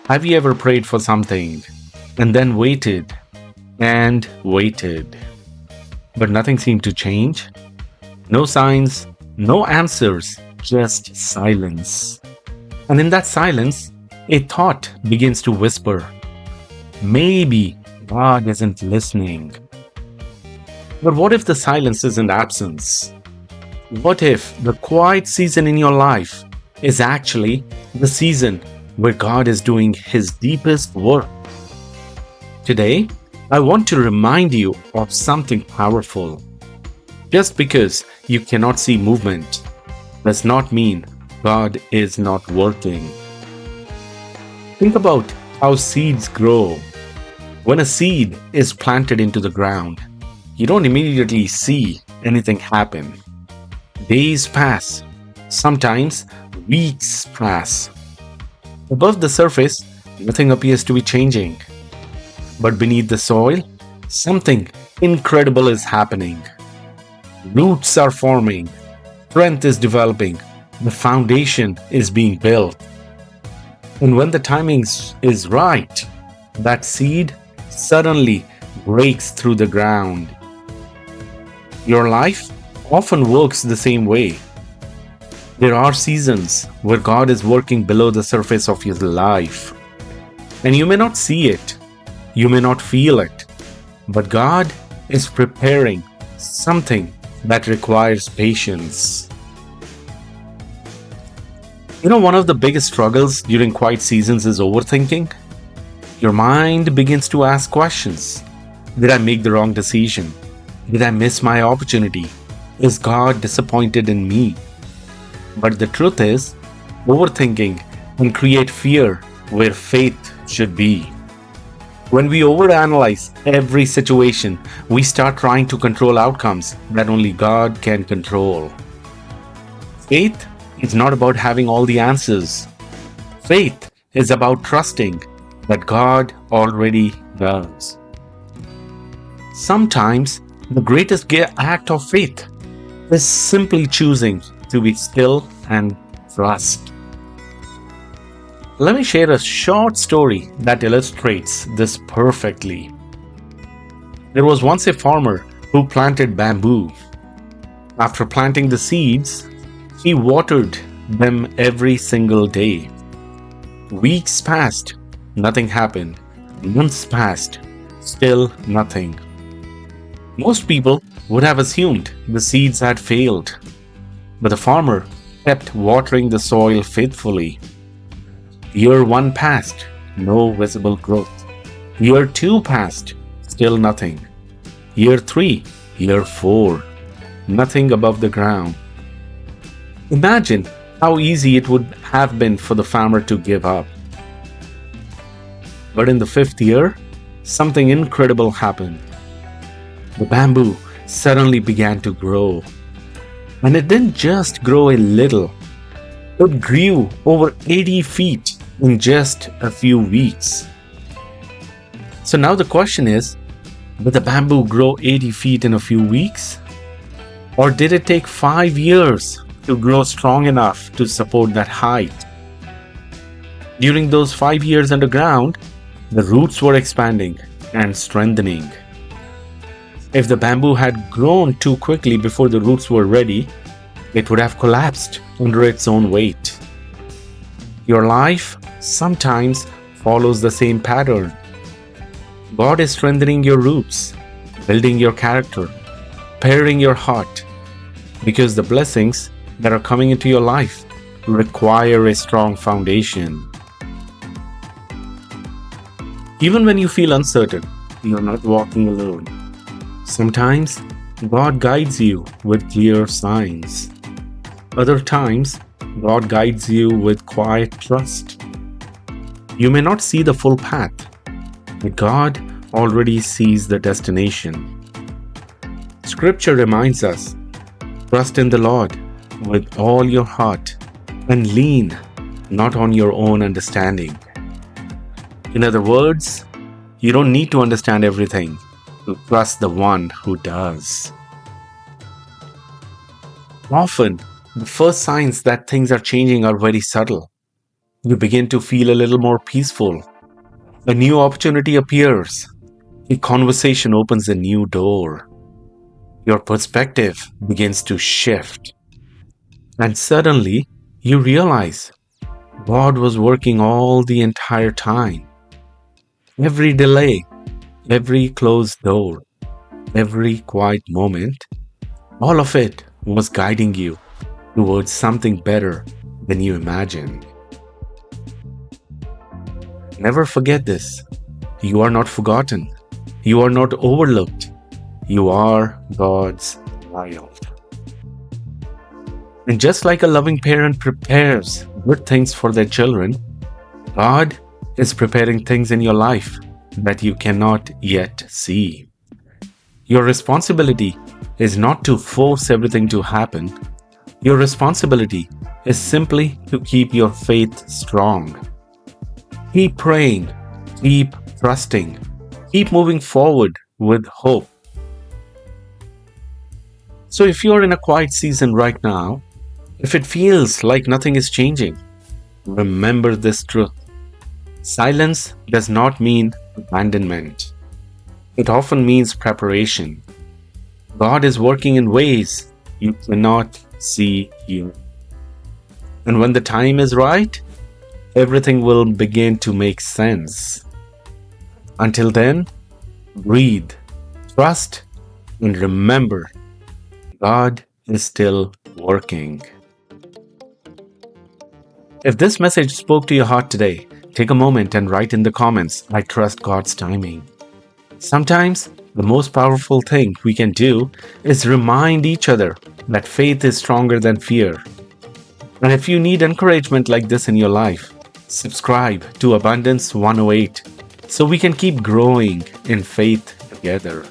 Have you ever prayed for something and then waited and waited, but nothing seemed to change? No signs, no answers, just silence. And in that silence, a thought begins to whisper, maybe God isn't listening. But what if the silence isn't absence? What if the quiet season in your life is actually the season where God is doing His deepest work? Today, I want to remind you of something powerful. Just because you cannot see movement does not mean God is not working. Think about how seeds grow. When a seed is planted into the ground, you don't immediately see anything happen. Days pass, sometimes weeks pass. Above the surface, nothing appears to be changing. But beneath the soil, something incredible is happening. Roots are forming, strength is developing, the foundation is being built. And when the timing is right, that seed suddenly breaks through the ground. Your life often works the same way. There are seasons where God is working below the surface of your life. And you may not see it, you may not feel it, but God is preparing something that requires patience. One of the biggest struggles during quiet seasons is overthinking. Your mind begins to ask questions. Did I make the wrong decision? Did I miss my opportunity? Is God disappointed in me? But the truth is, overthinking can create fear where faith should be. When we overanalyze every situation, we start trying to control outcomes that only God can control. Faith is not about having all the answers. Faith is about trusting that God already does. Sometimes the greatest act of faith is simply choosing to be still and trust. Let me share a short story that illustrates this perfectly. There was once a farmer who planted bamboo. After planting the seeds, he watered them every single day. Weeks passed, nothing happened. Months passed, still nothing. Most people would have assumed the seeds had failed, but the farmer kept watering the soil faithfully. Year 1 passed, no visible growth. Year 2 passed, still nothing. Year 3, year 4, nothing above the ground. Imagine how easy it would have been for the farmer to give up. But in the 5th year, something incredible happened. The bamboo suddenly began to grow. And it didn't just grow a little, it grew over 80 feet in just a few weeks. So now the question is, did the bamboo grow 80 feet in a few weeks? Or did it take 5 years to grow strong enough to support that height? During those 5 years underground, the roots were expanding and strengthening. If the bamboo had grown too quickly before the roots were ready, it would have collapsed under its own weight. Your life sometimes follows the same pattern. God is strengthening your roots, building your character, preparing your heart, because the blessings that are coming into your life require a strong foundation. Even when you feel uncertain, you are not walking alone. Sometimes God guides you with clear signs. Other times, God guides you with quiet trust. You may not see the full path, but God already sees the destination. Scripture reminds us, trust in the Lord with all your heart and lean not on your own understanding. In other words, you don't need to understand everything to trust the one who does. Often, the first signs that things are changing are very subtle. You begin to feel a little more peaceful. A new opportunity appears. A conversation opens a new door. Your perspective begins to shift. And suddenly, you realize God was working all the entire time. Every delay, every closed door, every quiet moment, all of it was guiding you towards something better than you imagined. Never forget this. You are not forgotten. You are not overlooked. You are God's child. And just like a loving parent prepares good things for their children, God is preparing things in your life that you cannot yet see. Your responsibility is not to force everything to happen. Your responsibility is simply to keep your faith strong. Keep praying, keep trusting, keep moving forward with hope. So, if you're in a quiet season right now, if it feels like nothing is changing, remember this truth. Silence does not mean abandonment, it often means preparation. God is working in ways you cannot see here. And when the time is right, everything will begin to make sense. Until then, breathe, trust, and remember God is still working. If this message spoke to your heart today, take a moment and write in the comments, I trust God's timing. Sometimes, the most powerful thing we can do is remind each other that faith is stronger than fear. And if you need encouragement like this in your life, subscribe to Abundance 108 so we can keep growing in faith together.